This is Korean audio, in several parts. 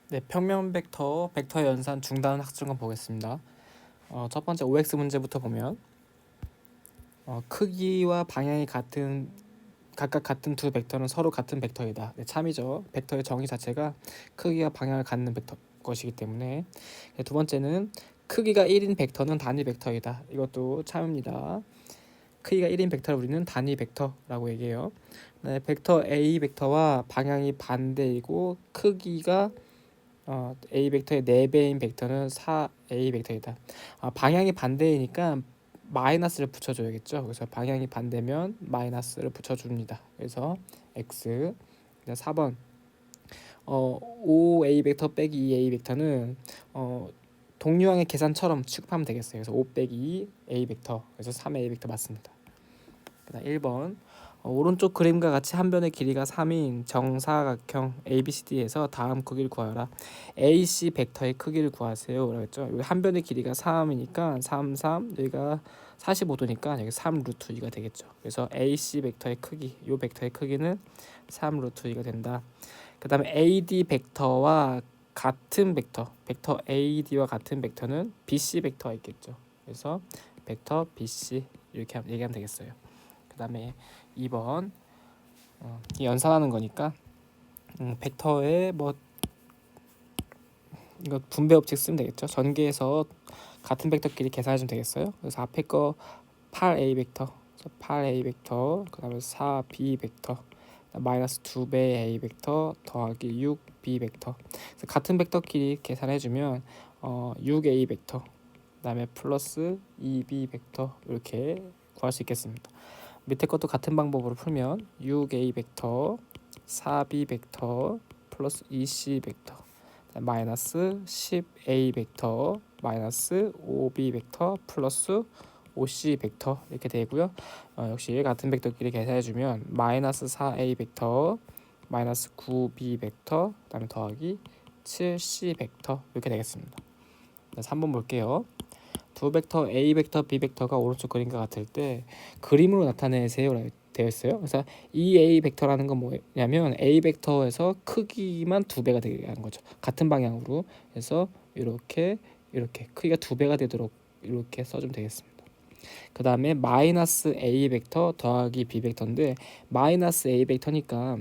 네, 평면 벡터 연산 중단 학습관 보겠습니다. 첫 번째 OX 문제부터 보면 크기와 방향이 각각 같은 두 벡터는 서로 같은 벡터이다. 네, 참이죠. 벡터의 정의 자체가 크기와 방향을 갖는 벡터 것이기 때문에. 네, 두 번째는 크기가 1인 벡터는 단위 벡터이다. 이것도 참입니다. 크기가 1인 벡터를 우리는 단위 벡터라고 얘기해요. 네, 벡터 A 벡터와 방향이 반대이고 크기가 A 벡터의 4배인 벡터는 4A 벡터이다. 방향이 반대이니까 마이너스를 붙여줘야겠죠. 그래서 방향이 반대면 마이너스를 붙여줍니다. 그래서 X. 4번 5A 벡터 빼기 2A 벡터는 동류항의 계산처럼 취급하면 되겠어요. 그래서 5 빼기 2A 벡터. 그래서 3A 벡터 맞습니다. 그다음 1번 오른쪽 그림과 같이 한 변의 길이가 3인 정사각형 ABCD에서 다음 크기를 구하라. AC 벡터의 크기를 구하세요. 그랬죠. 여기 한 변의 길이가 3이니까 3, 3 여기가 45도니까 여기 3 루트 2가 되겠죠. 그래서 AC 벡터의 크기, 이 벡터의 크기는 3 루트 2가 된다. 그 다음에 AD 벡터와 같은 벡터 AD와 같은 벡터는 BC 벡터가 있겠죠. 그래서 벡터 BC 이렇게 얘기하면 되겠어요. 그 다음에 2번 연산하는 거니까 벡터의 이거 분배 법칙 쓰면 되겠죠. 전개해서 같은 벡터끼리 계산해주면 되겠어요. 그래서 앞에 거 8A 벡터, 8A 벡터, 그 다음에 4B 벡터, 마이너스 2배 A 벡터 더하기 6B 벡터. 그래서 같은 벡터끼리 계산해주면 6A 벡터, 그 다음에 플러스 2B 벡터 이렇게 구할 수 있겠습니다. 밑에 것도 같은 방법으로 풀면 6A 벡터 4B 벡터 플러스 2C 벡터 마이너스 10A 벡터 마이너스 5B 벡터 플러스 5C 벡터 이렇게 되고요. 역시 같은 벡터끼리 계산해주면 마이너스 4A 벡터 마이너스 9B 벡터 그다음에 더하기 7C 벡터 이렇게 되겠습니다. 3번 볼게요. 두 벡터 A 벡터 B 벡터가 오른쪽 그림과 같을 때 그림으로 나타내세요 되어 있어요. 그래서 이 A 벡터라는 건 뭐냐면 A 벡터에서 크기만 2배가 되게 하는 거죠. 같은 방향으로. 그래서 이렇게 크기가 2배가 되도록 이렇게 써주면 되겠습니다. 그 다음에 마이너스 A 벡터 더하기 B 벡터인데 마이너스 A 벡터니까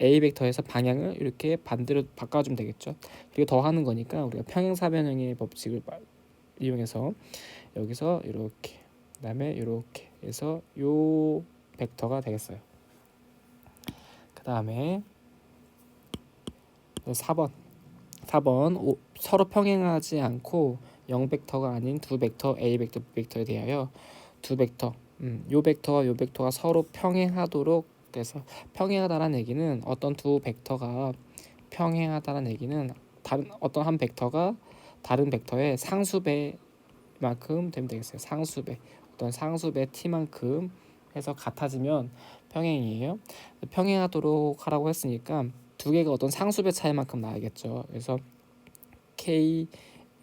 A 벡터에서 방향을 이렇게 반대로 바꿔주면 되겠죠. 그리고 더하는 거니까 우리가 평행사변형의 법칙을 이용해서 여기서 이렇게 그다음에 이렇게 해서 요 벡터가 되겠어요. 그다음에 4번 서로 평행하지 않고 0벡터가 아닌 두 벡터 A 벡터 B 벡터에 대하여 두 벡터 요 벡터와 요 벡터가 서로 평행하도록 해서 평행하다라는 얘기는 어떤 두 벡터가 평행하다라는 얘기는 다른 어떤 한 벡터가 다른 벡터의 상수배만큼 되면 되겠어요. 상수배 어떤 상수배 t만큼 해서 같아지면 평행이에요. 평행하도록 하라고 했으니까 두 개가 어떤 상수배 차이만큼 나야겠죠. 그래서 k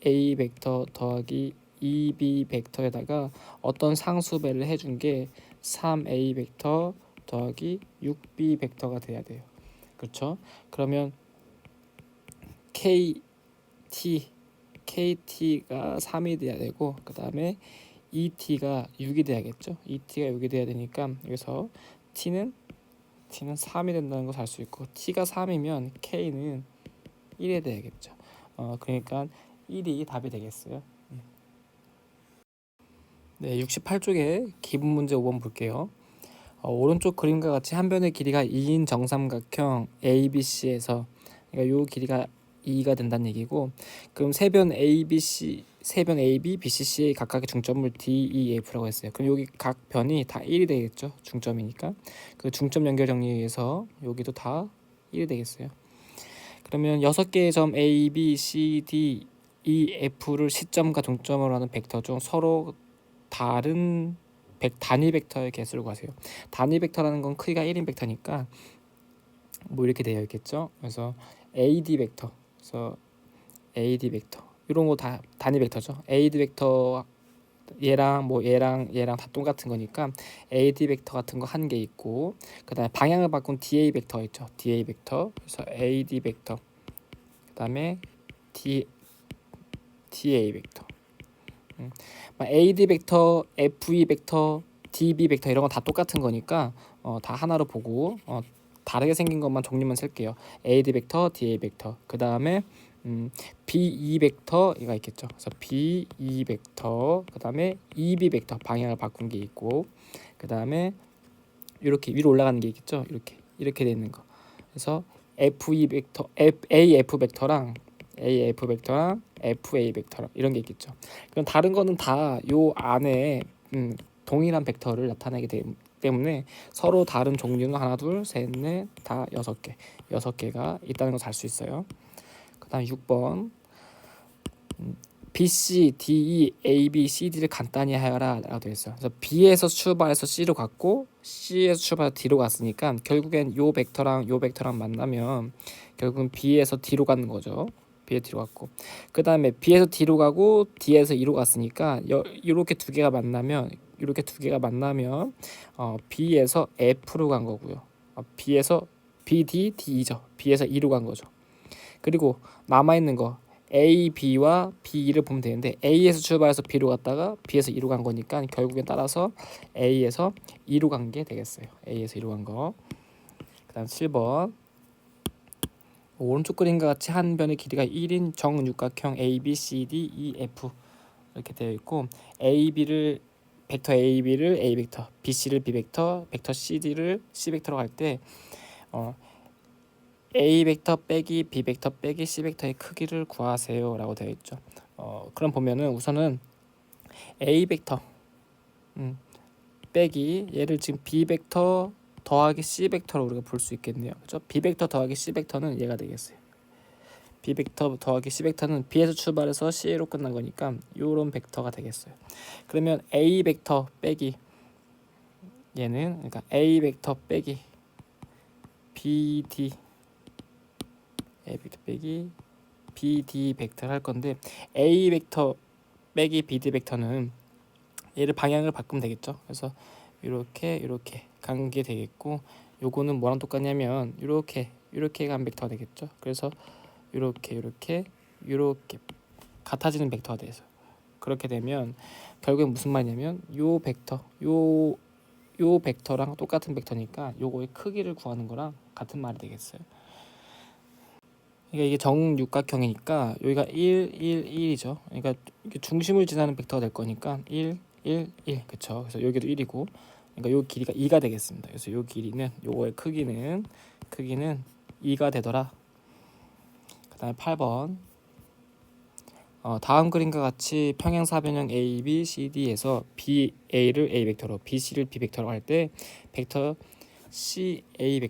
a 벡터 더하기 2b 벡터에다가 어떤 상수배를 해준 게 3a 벡터 더하기 6b 벡터가 돼야 돼요. 그렇죠? 그러면 KT가 3이 돼야 되고 그 다음에 ET가 6이 돼야겠죠. ET가 6이 돼야 되니까 여기서 T는 3이 된다는 걸 알 수 있고 T가 3이면 K는 1이 돼야겠죠. 그러니까 1이 답이 되겠어요. 네, 68쪽에 기분 문제 5번 볼게요. 오른쪽 그림과 같이 한 변의 길이가 2인 정삼각형 ABC에서 그러니까 요 길이가 2가 된다는 얘기고 그럼 세 변 AB, BC, C의 각각의 중점을 D, E, F라고 했어요. 그럼 여기 각 변이 다 1이 되겠죠. 중점이니까. 그 중점 연결 정리에 의해서 여기도 다 1이 되겠어요. 그러면 6개의 점 A, B, C, D, E, F를 시점과 중점으로 하는 벡터 중 서로 다른 단위 벡터의 개수를 구하세요. 단위 벡터라는 건 크기가 1인 벡터니까 뭐 이렇게 되어 있겠죠. 그래서 AD 벡터, 그래서 AD 벡터 이런 거 다 단위 벡터죠. AD 벡터 얘랑 다 똑같은 거니까 AD 벡터 같은 거 한 개 있고 그다음에 방향을 바꾼 DA 벡터 있죠. DA 벡터. 그래서 AD 벡터. 그다음에 DA 벡터. AD 벡터, FE 벡터, DB 벡터 이런 건 다 똑같은 거니까 다 하나로 보고 다르게 생긴 것만 종류만 쓸게요. AD 벡터, DA 벡터. 그다음에 BE 벡터 이가 있겠죠. 그래서 BE 벡터, 그다음에 EB 벡터 방향을 바꾼 게 있고, 그다음에 이렇게 위로 올라가는 게 있겠죠. 이렇게 돼 있는 거. 그래서 FE 벡터, AF 벡터랑 AF 벡터랑 FA 벡터 이런 게 있겠죠. 그럼 다른 거는 다 요 안에 동일한 벡터를 나타내게 때문에 서로 다른 종류는 하나, 둘, 셋, 넷, 다 6개, 6개가 있다는 걸 알 수 있어요. 그다음 6번 B, C, D, E, A, B, C, D를 간단히 하여라 라고 되어 있어요. 그래서 B에서 출발해서 C로 갔고 C에서 출발해서 D로 갔으니까 결국엔 요 벡터랑 만나면 결국은 B에서 D로 가는 거죠. B에서 D로 갔고, 그 다음에 B에서 D로 가고 D에서 E로 갔으니까 이렇게 두 개가 만나면 B에서 F로 간 거고요. B에서 B, D, D죠. B에서 E로 간 거죠. 그리고 남아있는 거 A, B와 B를 보면 되는데 A에서 출발해서 B로 갔다가 B에서 E로 간 거니까 결국엔 따라서 A에서 E로 간 게 되겠어요. A에서 E로 간 거. 그다음 7번 오른쪽 그림과 같이 한 변의 길이가 1인 정육각형 A, B, C, D, E, F 이렇게 되어 있고 벡터 AB를 A 벡터, BC를 B 벡터, 벡터 CD를 C 벡터로 할 때 A 벡터 빼기 B 벡터 빼기 C 벡터의 크기를 구하세요 라고 되어 있죠. 그럼 보면은 우선은 A 벡터 빼기 얘를 지금 B 벡터 더하기 C 벡터로 우리가 볼 수 있겠네요. 그렇죠? B 벡터 더하기 C 벡터는 얘가 되겠어요. B 벡터 더하기 C 벡터는 B에서 출발해서 C로 끝난 거니까 요런 벡터가 되겠어요. 그러면 A 벡터 빼기 얘는 그러니까 A 벡터 빼기 BD A 벡터 빼기 BD 벡터를 할 건데 A 벡터 빼기 BD 벡터는 얘를 방향을 바꾸면 되겠죠. 그래서 이렇게 간 게 되겠고, 요거는 뭐랑 똑같냐면 이렇게 간 벡터가 되겠죠. 그래서 이렇게 같아지는 벡터가 돼서 그렇게 되면 결국엔 무슨 말이냐면 요 벡터랑 똑같은 벡터니까 요거의 크기를 구하는 거랑 같은 말이 되겠어요. 그러니까 이게 정육각형이니까 여기가 1, 1, 1이죠. 그러니까 이게 중심을 지나는 벡터가 될 거니까 1, 1, 1 그쵸. 그래서 여기도 1이고, 그러니까 요 길이가 2가 되겠습니다. 그래서 요 길이는 요거의 크기는 2가 되더라. 그다음에 8번 다음 그림과 같이 평행사변형 A, B, C, D에서 BA를 A 벡터로, BC를 B 벡터로 할 때 벡터 CA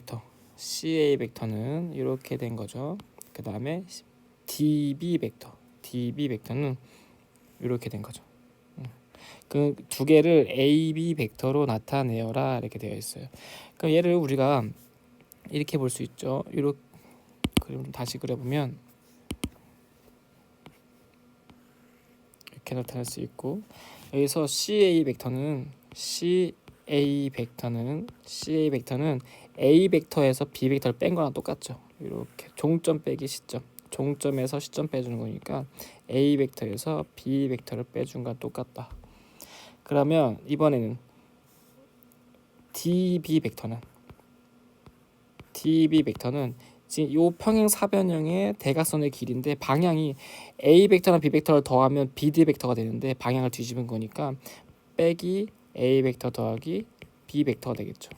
벡터는 이렇게 된 거죠. 그 다음에 DB 벡터는 이렇게 된 거죠. 그 두 개를 AB 벡터로 나타내어라 이렇게 되어 있어요. 그럼 얘를 우리가 이렇게 볼 수 있죠. 이렇게 그림 좀 다시 그려보면 이렇게 나타낼 수 있고, 여기서 CA 벡터는 A 벡터에서 B 벡터를 뺀 거랑 똑같죠. 이렇게 종점 빼기 시점, 종점에서 시점 빼주는 거니까 A 벡터에서 B 벡터를 빼준 거랑 똑같다. 그러면 이번에는 DB 벡터는 지금 요 평행 사변형의 대각선의 길인데 방향이 A 벡터랑 B 벡터를 더하면 BD 벡터가 되는데 방향을 뒤집은 거니까 빼기 A 벡터 더하기 B 벡터가 되겠죠.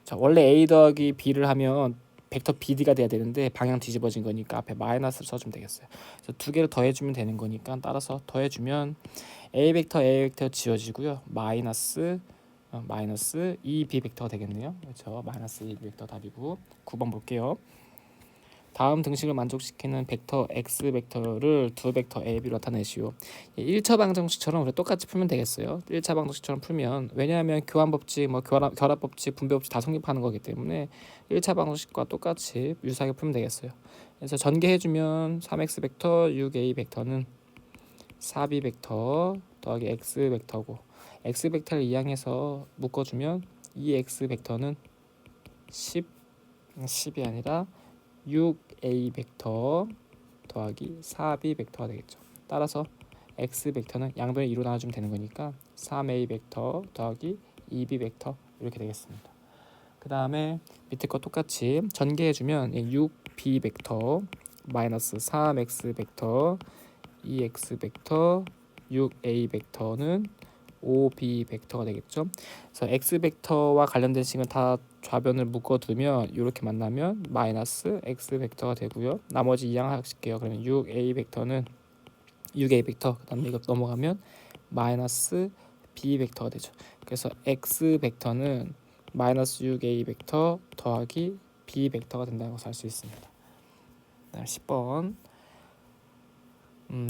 자, 원래 A 더하기 B를 하면 벡터 BD가 돼야 되는데 방향 뒤집어진 거니까 앞에 마이너스를 써주면 되겠어요. 그래서 두 개를 더해주면 되는 거니까 따라서 더해주면 A 벡터 지워지고요. 마이너스 2B 벡터가 되겠네요. 그렇죠. 마이너스 2B 벡터 답이고, 9번 볼게요. 다음 등식을 만족시키는 벡터 X 벡터를 두 벡터 A, B로 나타내시오. 1차 방정식처럼 우리 똑같이 풀면 되겠어요. 1차 방정식처럼 풀면, 왜냐하면 교환법칙, 결합법칙, 분배법칙 다 성립하는 거기 때문에 1차 방정식과 똑같이 유사하게 풀면 되겠어요. 그래서 전개해주면 3X 벡터 6A 벡터는 4B 벡터 더하기 X 벡터고, X 벡터를 이항해서 묶어주면 2X 벡터는 10이 아니라 6a 벡터 더하기 4b 벡터가 되겠죠. 따라서 x 벡터는 양변을 2로 나눠주면 되는 거니까 3a 벡터 더하기 2b 벡터 이렇게 되겠습니다. 그 다음에 밑에 거 똑같이 전개해주면 6b 벡터 마이너스 3x 벡터 2x 벡터 6a 벡터는 5b 벡터가 되겠죠. 그래서 x 벡터와 관련된 식은 다 좌변을 묶어두면 이렇게 만나면 마이너스 x 벡터가 되고요. 나머지 이항 하실게요. 그러면 6a 벡터는 6a 벡터 그다음에 이거 넘어가면 마이너스 b 벡터가 되죠. 그래서 x 벡터는 마이너스 6a 벡터 더하기 b 벡터가 된다는 것을 알 수 있습니다. 10번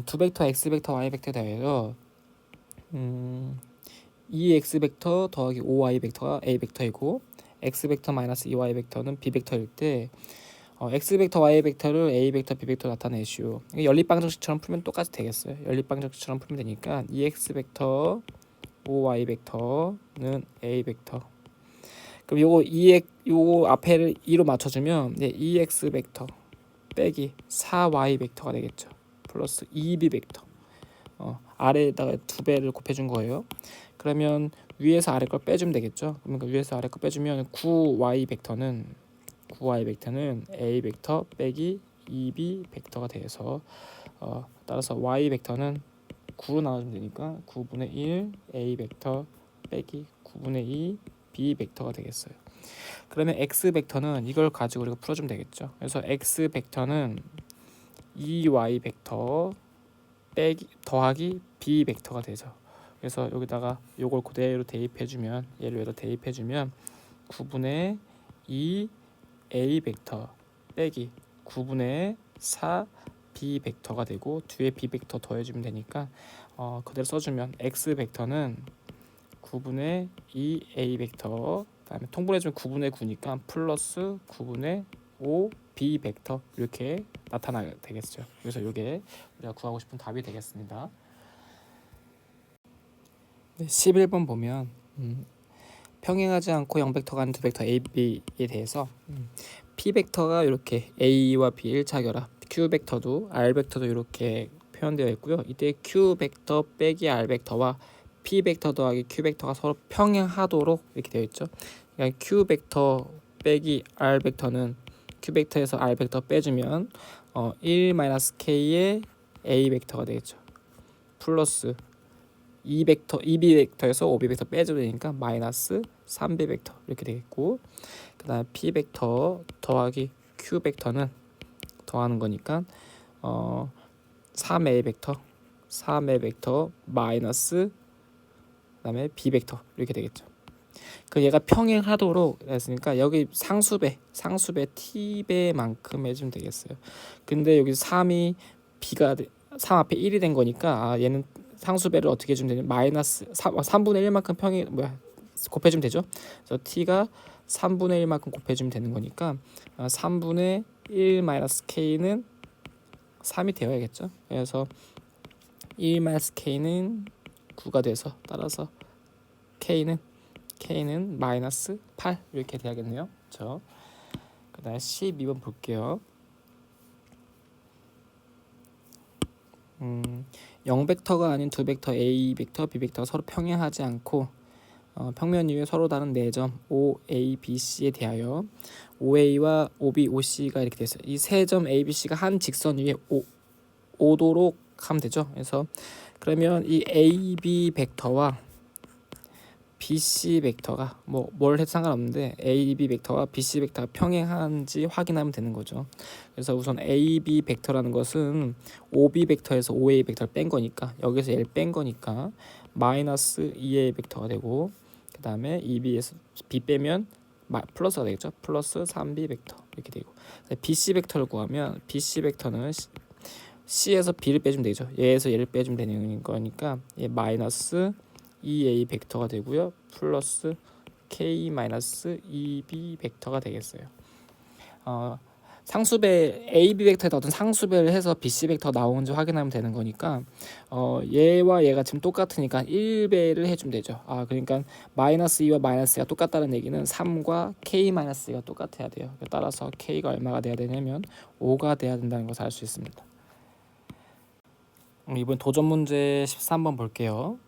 두 벡터 x 벡터 y 벡터에 대해서 2x 벡터 더하기 5y 벡터가 a 벡터이고 x 벡터 마이너스 2y 벡터는 b 벡터일 때 x 벡터 y 벡터를 a 벡터 b 벡터로 나타내시오. 연립방정식처럼 풀면 똑같이 되겠어요. 연립방정식처럼 풀면 되니까 2x 벡터 5y 벡터는 a 벡터. 그럼 요거 앞에를 2로 맞춰주면 2x 벡터 빼기 4y 벡터가 되겠죠. 플러스 2b 벡터. 아래에다가 2배를 곱해준 거예요. 그러면 위에서 아래 걸 빼주면 되겠죠. 그러니까 위에서 아래 거 빼주면 9y 벡터는 a 벡터 빼기 2b 벡터가 돼서 따라서 y 벡터는 9로 나눠주면 되니까 9분의 1 a 벡터 빼기 9분의 2 b 벡터가 되겠어요. 그러면 x 벡터는 이걸 가지고 우리가 풀어주면 되겠죠. 그래서 x 벡터는 2y 벡터 빼기 더하기 b 벡터가 되죠. 그래서 여기다가 요걸 그대로 대입해주면 얘를 여기다 대입해주면 9분의 2 a 벡터 빼기 9분의 4 b 벡터가 되고 뒤에 b 벡터 더해주면 되니까 그대로 써주면 x 벡터는 9분의 2 a 벡터 그다음에 통분해주면 9분의 9니까 플러스 9분의 5 b 벡터 이렇게 나타나게 되겠죠. 그래서 이게 우리가 구하고 싶은 답이 되겠습니다. 11번 보면 평행하지 않고 0벡터가 아닌 두 벡터 a, b에 대해서 p 벡터가 이렇게 a와 b 1차 결합, q 벡터도 r 벡터도 이렇게 표현되어 있고요. 이때 q 벡터 빼기 r 벡터와 p 벡터 더하기 q 벡터가 서로 평행하도록 이렇게 되어 있죠. 그러니까 q 벡터 빼기 r 벡터는 q 벡터에서 r 벡터 빼주면 1-k의 a 벡터가 되겠죠. 플러스 2b 벡터에서 5b 벡터 빼줘야 되니까 마이너스 3b 벡터 이렇게 되겠고, 그 다음에 p 벡터 더하기 q 벡터는 더하는 거니까 3a 벡터 마이너스 그 다음에 b 벡터 이렇게 되겠죠. 그 얘가 평행하도록 했으니까 여기 상수배 t배만큼 해주면 되겠어요. 근데 여기 3이 b가 3 앞에 1이 된 거니까 얘는 상수배를 어떻게 해주면 되냐, 마이너스 3분의 1만큼 곱해주면 되죠. 그래서 t가 3분의 1만큼 곱해주면 되는 거니까 3분의 1 마이너스 k는 3이 되어야겠죠. 그래서 1 마이너스 k는 9가 돼서 따라서 k는 마이너스 8 이렇게 돼야겠네요. 그렇죠? 그 다음에 12번 볼게요. 0벡터가 아닌 두 벡터 a 벡터 b 벡터가 서로 평행하지 않고 평면 위에 서로 다른 4점 OA, BC에 대하여 OA와 OB, OC가 이렇게 됐어요. 이 세 점 A, BC가 한 직선 위에 오도록 하면 되죠. 그래서 그러면 이 AB 벡터와 BC 벡터가 뭘 해도 상관없는데 AB 벡터와 BC 벡터가 평행한지 확인하면 되는 거죠. 그래서 우선 AB 벡터라는 것은 OB 벡터에서 OA 벡터를 뺀 거니까 여기서 얘를 뺀 거니까 마이너스 2A 벡터가 되고, 그 다음에 EB에서 B 빼면 플러스가 되겠죠. 플러스 3B 벡터 이렇게 되고, BC 벡터를 구하면 BC 벡터는 C에서 B를 빼주면 되죠. 얘에서 얘를 빼주면 되는 거니까 얘 마이너스 2A 벡터가 되고요. 플러스 K 마이너스 2B 벡터가 되겠어요. 상수배 AB 벡터에다 어떤 상수배를 해서 BC 벡터 나오는지 확인하면 되는 거니까 얘와 얘가 지금 똑같으니까 1배를 해주면 되죠. 그러니까 마이너스 2와 마이너스 2가 똑같다는 얘기는 3과 K-2가 똑같아야 돼요. 따라서 K가 얼마가 돼야 되냐면 5가 돼야 된다는 것을 알 수 있습니다. 이번 도전 문제 13번 볼게요.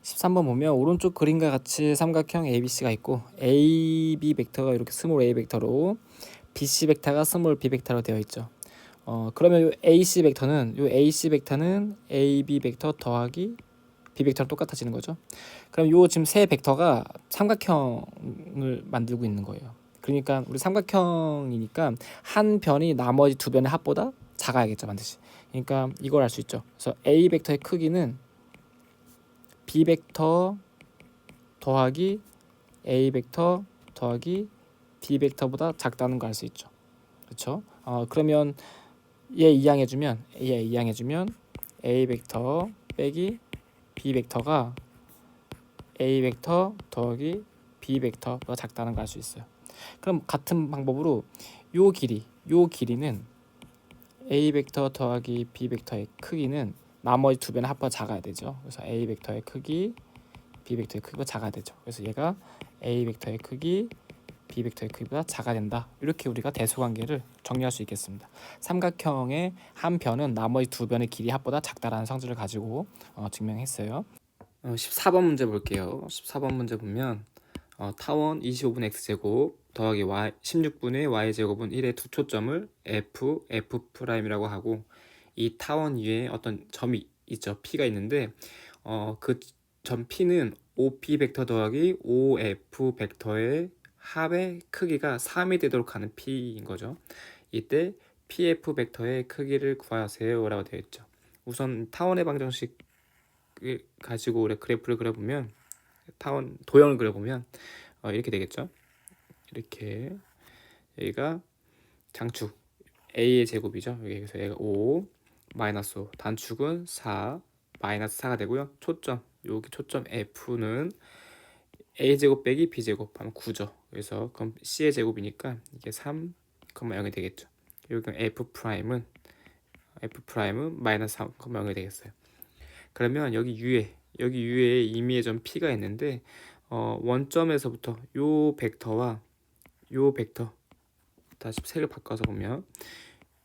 13번 보면 오른쪽 그림과 같이 삼각형 ABC가 있고 AB 벡터가 이렇게 스몰 a 벡터로 BC 벡터가 스몰 b 벡터로 되어 있죠. 그러면 요 AC 벡터는 AB 벡터 더하기 B 벡터랑 똑같아지는 거죠. 그럼 요 지금 세 벡터가 삼각형을 만들고 있는 거예요. 그러니까 우리 삼각형이니까 한 변이 나머지 두 변의 합보다 작아야겠죠, 반드시. 그러니까 이걸 알 수 있죠. 그래서 A 벡터의 크기는 B 벡터 더하기 A 벡터 더하기 B 벡터보다 작다는 걸 알 수 있죠. 그렇죠? 그러면 얘 이항해주면 A 벡터 빼기 B 벡터가 A 벡터 더하기 B 벡터보다 작다는 걸 알 수 있어요. 그럼 같은 방법으로 요 길이는 A 벡터 더하기 B 벡터의 크기는 나머지 두 배는 합보다 작아야 되죠. 그래서 A 벡터의 크기, B 벡터의 크기보다 작아야 되죠. 그래서 얘가 A 벡터의 크기, B 벡터의 크기보다 작아야 된다. 이렇게 우리가 대소관계를 정리할 수 있겠습니다. 삼각형의 한 변은 나머지 두 변의 길이 합보다 작다라는 성질을 가지고 증명했어요. 14번 문제 볼게요. 14번 문제 보면 타원 25분 x제곱 더하기 y 16분의 y제곱은 1의 두 초점을 f'이라고 하고 이 타원 위에 어떤 점이 있죠. p가 있는데 그 점 p는 OP 벡터 더하기 OF 벡터의 합의 크기가 3이 되도록 하는 p인 거죠. 이때 PF 벡터의 크기를 구하세요 라고 되어 있죠. 우선 타원의 방정식 가지고 우리 그래프를 그려보면 타원 도형을 그려보면 이렇게 되겠죠. 이렇게 여기가 장축 A의 제곱이죠. 여기서 얘가 5 마이너스 5 단축은 4 마이너스 4가 되고요. 초점 여기 초점 F는 A제곱 빼기 B제곱 하면 9죠. 그래서 그럼 C의 제곱이니까 이게 3, 0이 되겠죠. 여기 F'은 마이너스 3, 0이 되겠어요. 그러면 여기 U에 임의의 점 P가 있는데 원점에서부터 요 벡터와 요 벡터 다시 색을 바꿔서 보면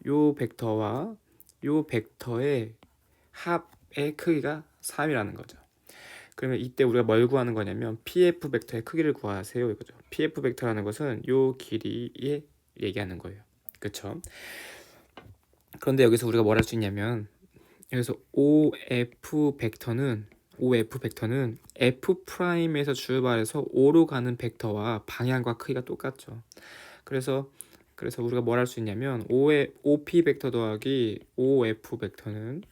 요 벡터와 요 벡터의 합의 크기가 3이라는 거죠. 그러면 이때 우리가 뭘 구하는 거냐면 PF 벡터의 크기를 구하세요 이거죠. PF 벡터라는 것은 요 길이에 얘기하는 거예요. 그렇죠? 그런데 여기서 우리가 뭘 할 수 있냐면 여기서 OF 벡터는 F'에서 출발해서 O로 가는 벡터와 방향과 크기가 똑같죠. 그래서 우리가 뭘 할 수 있냐면 OP 벡터 더하기 OF 벡터는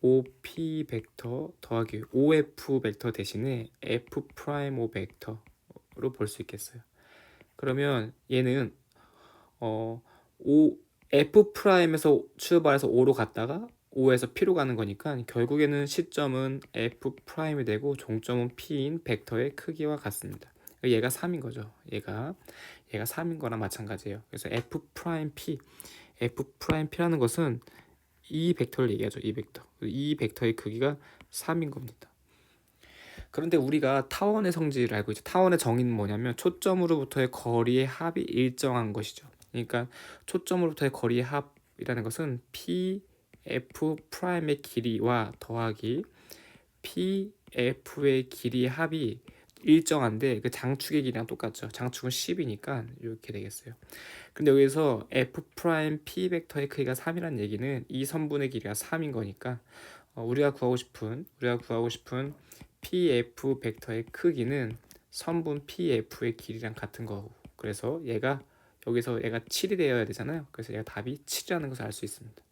OP 벡터 더하기 OF 벡터 대신에 F'O 벡터로 볼 수 있겠어요. 그러면 얘는 F'에서 출발해서 O로 갔다가 O에서 P로 가는 거니까 결국에는 시점은 F'이 되고 종점은 P인 벡터의 크기와 같습니다. 얘가 3인 거죠. 얘가 3인 거랑 마찬가지예요. 그래서 F'P라는 것은 이 벡터를 얘기하죠. 이 벡터의 크기가 3인 겁니다. 그런데 우리가 타원의 성질을 알고 있죠. 타원의 정의는 뭐냐면 초점으로부터의 거리의 합이 일정한 것이죠. 그러니까 초점으로부터의 거리의 합이라는 것은 PF'의 길이와 더하기 PF의 길이의 합이 일정한데 그 장축의 길이랑 똑같죠. 장축은 10이니까 이렇게 되겠어요. 근데 여기서 F'P 벡터의 크기가 3이라는 얘기는 이 선분의 길이가 3인 거니까 우리가 구하고 싶은 PF 벡터의 크기는 선분 PF의 길이랑 같은 거고, 그래서 여기서 얘가 7이 되어야 되잖아요. 그래서 얘가 답이 7이라는 것을 알 수 있습니다.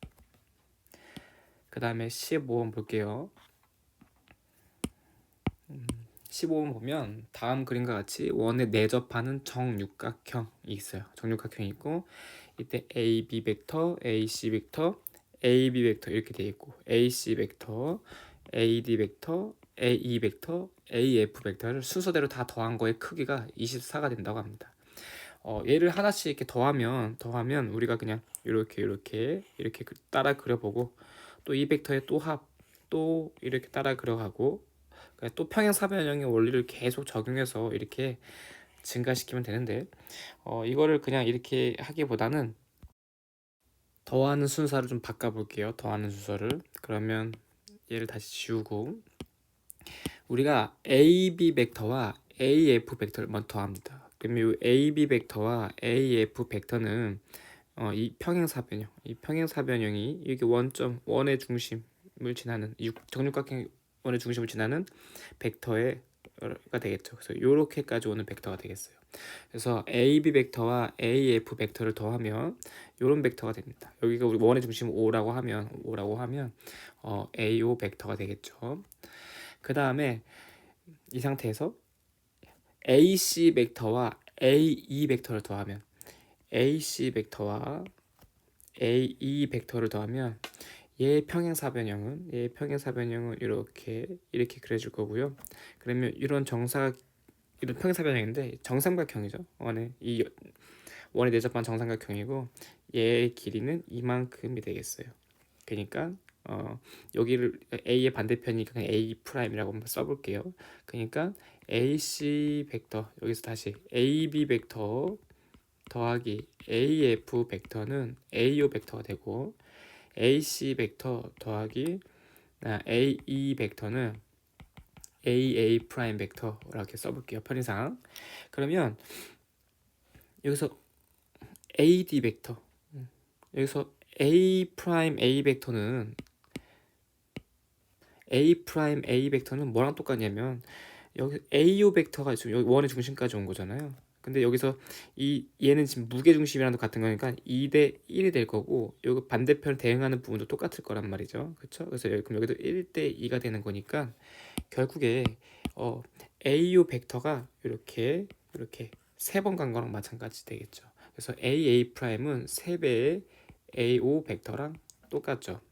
그 다음에 15번 볼게요. 15번 보면 다음 그림과 같이 원에 내접하는 정육각형이 있어요. 정육각형이 있고 이때 AB 벡터, AC 벡터, AB 벡터 이렇게 되어 있고 AC 벡터, AD 벡터, AE 벡터, AF 벡터를 순서대로 다 더한 거의 크기가 24가 된다고 합니다. 얘를 하나씩 이렇게 더하면 우리가 그냥 이렇게 따라 그려보고, 또 이 벡터의 또 이렇게 따라 그려가고, 또 평행사변형의 원리를 계속 적용해서 이렇게 증가시키면 되는데, 이거를 그냥 이렇게 하기보다는 더하는 순서를 좀 바꿔볼게요. 더하는 순서를. 그러면 얘를 다시 지우고, 우리가 AB 벡터와 AF 벡터를 먼저 더합니다. 그러면 이 AB 벡터와 AF 벡터는 이 평행사변형이 이게 원의 중심을 지나는 정육각형 원의 중심을 지나는 벡터가 되겠죠. 그래서 이렇게까지 오는 벡터가 되겠어요. 그래서 AB 벡터와 AF 벡터를 더하면 이런 벡터가 됩니다. 여기가 우리 원의 중심 O라고 하면 AO 벡터가 되겠죠. 그 다음에 이 상태에서 AC 벡터와 AE 벡터를 더하면 AC 벡터와 AE 벡터를 더하면 얘 평행사변형은 이렇게 그려줄 거고요. 그러면 이런 평행사변형인데 정삼각형이죠. 원에 내접한 정삼각형이고 얘의 길이는 이만큼이 되겠어요. 그러니까 여기를 A의 반대편이니까 그냥 A 프라임이라고 한번 써볼게요. 그러니까 AC 벡터, 여기서 다시 AB 벡터 더하기 AF 벡터는 AO 벡터가 되고, AC 벡터 더하기 AE 벡터는 AA 프라임 벡터 이렇게 써볼게요. 편의상. 그러면 여기서 AD 벡터, 여기서 A 프라임 A 벡터는 뭐랑 똑같냐면 여기 AO 벡터가 지금 여기 원의 중심까지 온 거잖아요. 근데 여기서 얘는 지금 무게 중심이랑 같은 거니까 2대 1이 될 거고, 여기 반대편 대응하는 부분도 똑같을 거란 말이죠. 그렇죠? 그래서 그럼 여기도 1대 2가 되는 거니까 결국에 AO 벡터가 이렇게 세 번 간 거랑 마찬가지 되겠죠. 그래서 AA 프라임은 3배의 AO 벡터랑 똑같죠.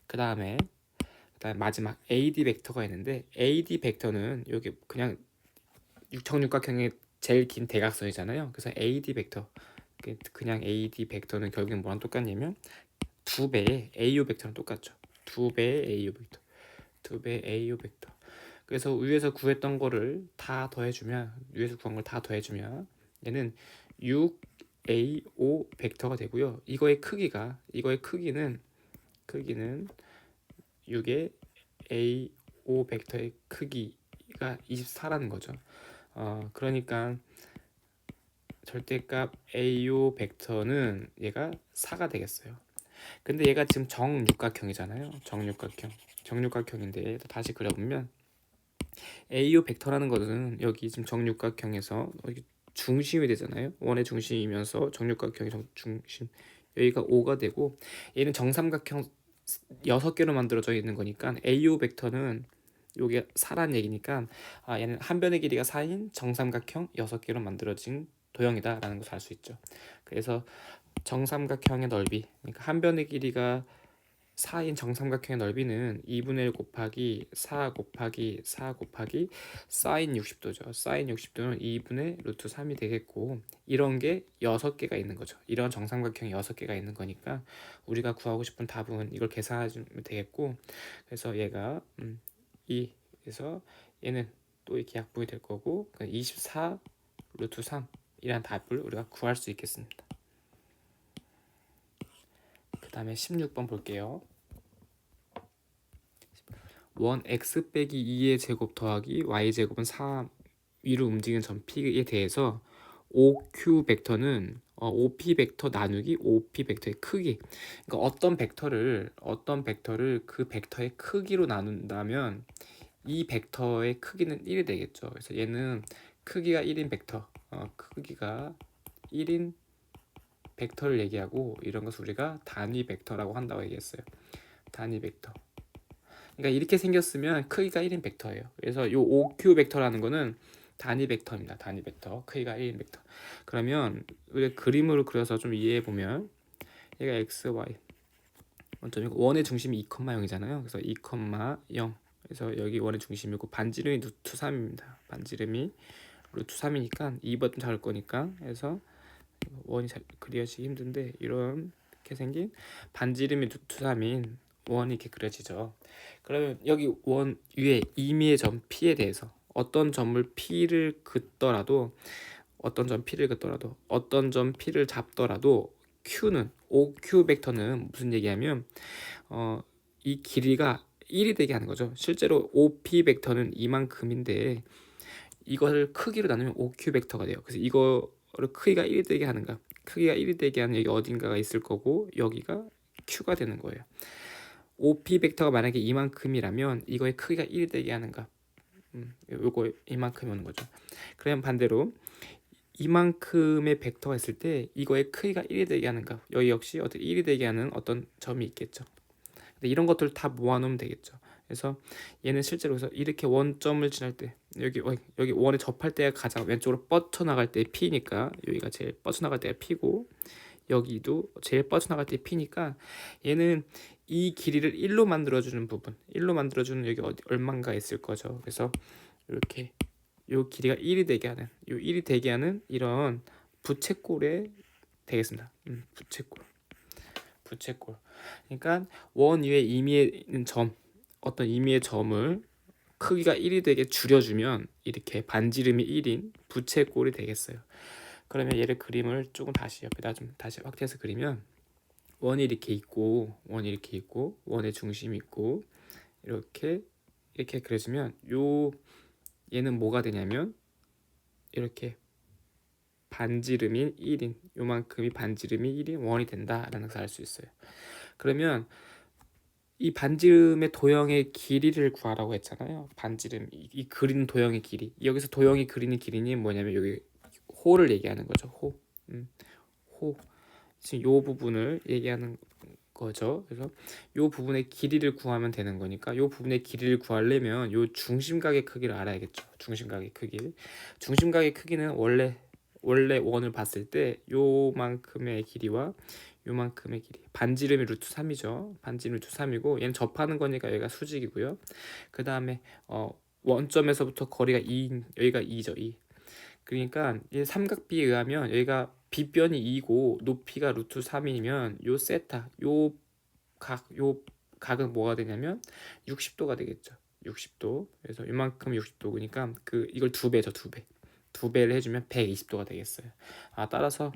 그다음에 마지막 AD 벡터가 있는데, AD 벡터는 여기 그냥 정육각형의 제일 긴 대각선이잖아요. 그래서 AD 벡터, 그냥 AD 벡터는 결국엔 뭐랑 똑같냐면 2배의 AO 벡터랑 똑같죠. 2배의 AO 벡터, 2배의 AO 벡터. 그래서 위에서 구했던 거를 다 더해주면, 얘는 6AO 벡터가 되고요. 이거의 크기는 6의 AO 벡터의 크기가 24라는 거죠. 그러니까 절대값 AO 벡터는 얘가 4가 되겠어요. 근데 얘가 지금 정육각형이잖아요. 정육각형인데 다시 그려보면 AO 벡터라는 것은 여기 지금 정육각형에서 여기 중심이 되잖아요. 원의 중심이면서 정육각형의 중심, 여기가 O가 되고, 얘는 정삼각형 6개로 만들어져 있는 거니까 AO 벡터는 요게 4란 얘기니까, 얘는 한 변의 길이가 4인 정삼각형 6개로 만들어진 도형이다 라는 것을 알 수 있죠. 그래서 정삼각형의 넓이, 그러니까 한 변의 길이가 4인 정삼각형의 넓이는 2분의 1 곱하기 4 곱하기 4 곱하기 사인 60도죠. 사인 60도는 2분의 루트 3이 되겠고, 이런 게 6개가 있는 거죠. 이런 정삼각형이 6개가 있는 거니까 우리가 구하고 싶은 답은 이걸 계산하면 되겠고, 그래서 얘가 그래서 얘는 또 이렇게 약분이 될 거고, 24 루트 3이란 답을 우리가 구할 수 있겠습니다. 그 다음에 16번 볼게요. 원 x 빼기 2의 제곱 더하기 y 제곱은 4 위로 움직이는 점 p에 대해서 OQ 벡터는 OP 벡터 나누기 OP 벡터의 크기, 그러니까 어떤 벡터를 그 벡터의 크기로 나눈다면 이 벡터의 크기는 1이 되겠죠. 그래서 얘는 크기가 1인 벡터, 크기가 1인 벡터를 얘기하고, 이런 것을 우리가 단위 벡터라고 한다고 얘기했어요. 단위 벡터. 그러니까 이렇게 생겼으면 크기가 1인 벡터예요. 그래서 요 OQ 벡터라는 거는 단위 벡터입니다. 단위 벡터. 크기가 1인 벡터. 그러면 우리 그림으로 그려서 좀 이해해 보면, 얘가 x, y 원점이고 원의 중심이 2,0이잖아요. 그래서 2,0. 그래서 여기 원의 중심이고 반지름이 루트 3입니다. 반지름이 루트 3이니까 2번 잡을 거니까 해서 원이 잘 그려지기 힘든데 이렇게 생긴 반지름이 루트 3인 원이 이렇게 그려지죠. 그러면 여기 원 위에 임의의 점 P에 대해서 어떤 점을 P를 긋더라도 어떤 점 P를 잡더라도 Q는 OQ 벡터는 무슨 얘기하면 이 길이가 1이 되게 하는 거죠. 실제로 OP 벡터는 이만큼인데 이거를 크기로 나누면 OQ 벡터가 돼요. 그래서 이거를 크기가 1이 되게 하는가? 크기가 1이 되게 하는 여기 어딘가가 있을 거고 여기가 Q가 되는 거예요. OP 벡터가 만약에 이만큼이라면 이거의 크기가 1이 되게 하는가? 요거 이만큼이 오는 거죠. 그러면 반대로 이만큼의 벡터가 있을 때 이거의 크기가 1이 되게 하는가? 여기 역시 어떻게 1이 되게 하는 어떤 점이 있겠죠. 근데 이런 것들 다 모아놓으면 되겠죠. 그래서 얘는 실제로 그래서 이렇게 원점을 지날 때 여기 원에 접할 때가 가장 왼쪽으로 뻗쳐나갈 때 P니까 여기가 제일 뻗쳐나갈 때가 P고 여기도 제일 뻗쳐나갈 때 P니까 얘는 이 길이를 1로 만들어주는 부분 1로 만들어주는 여기 어디 얼마인가 있을 거죠. 그래서 이렇게 요 길이가 1이 되게 하는 요 1이 되게 하는 이런 부채꼴에 되겠습니다. 부채꼴. 그러니까 원 위에 임의에 있는 점 어떤 임의의 점을 크기가 1이 되게 줄여주면 이렇게 반지름이 1인 부채꼴이 되겠어요. 그러면 얘를 그림을 조금 다시 옆에다 좀 다시 확대해서 그리면 원이 이렇게 있고 원의 중심이 있고 이렇게 그려주면 얘는 뭐가 되냐면 이렇게 반지름인 1인 요만큼이 반지름이 1인 원이 된다라는 것을 알 수 있어요. 그러면 이 반지름의 도형의 길이를 구하라고 했잖아요. 반지름 이 그린 도형의 길이 여기서 도형이 그리는 길이는 뭐냐면 여기 호를 얘기하는 거죠. 호 지금 요 부분을 얘기하는 거죠. 그래서 요 부분의 길이를 구하면 되는 거니까 요 부분의 길이를 구하려면 요 중심각의 크기를 알아야겠죠. 중심각의 크기는 원래 원을 봤을 때 요만큼의 길이와 요만큼의 길이 반지름이 루트 3이죠. 반지름 루트 3이고 얘는 접하는 거니까 여기가 수직이고요. 그 다음에 원점에서부터 거리가 2 여기가 2죠. 2. 그러니까 이 삼각비에 의하면 여기가 빗변이 2고 높이가 루트 3이면 요 세타 요 각은 뭐가 되냐면 60도가 되겠죠. 60도. 그래서 이만큼 60도니까 이걸 두 배죠. 두 배를 해주면 120도가 되겠어요. 따라서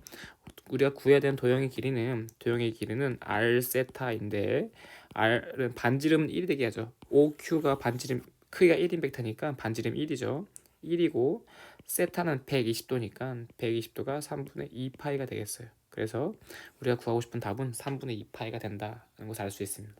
우리가 구해야 되는 도형의 길이는 r 세타인데 r은 반지름은 1이 되게 하죠. OQ가 반지름 크기가 1인 벡터니까 반지름 1이죠. 1이고 세타는 120도니까 120도가 3분의 2파이가 되겠어요. 그래서 우리가 구하고 싶은 답은 3분의 2파이가 된다는 것을 알 수 있습니다.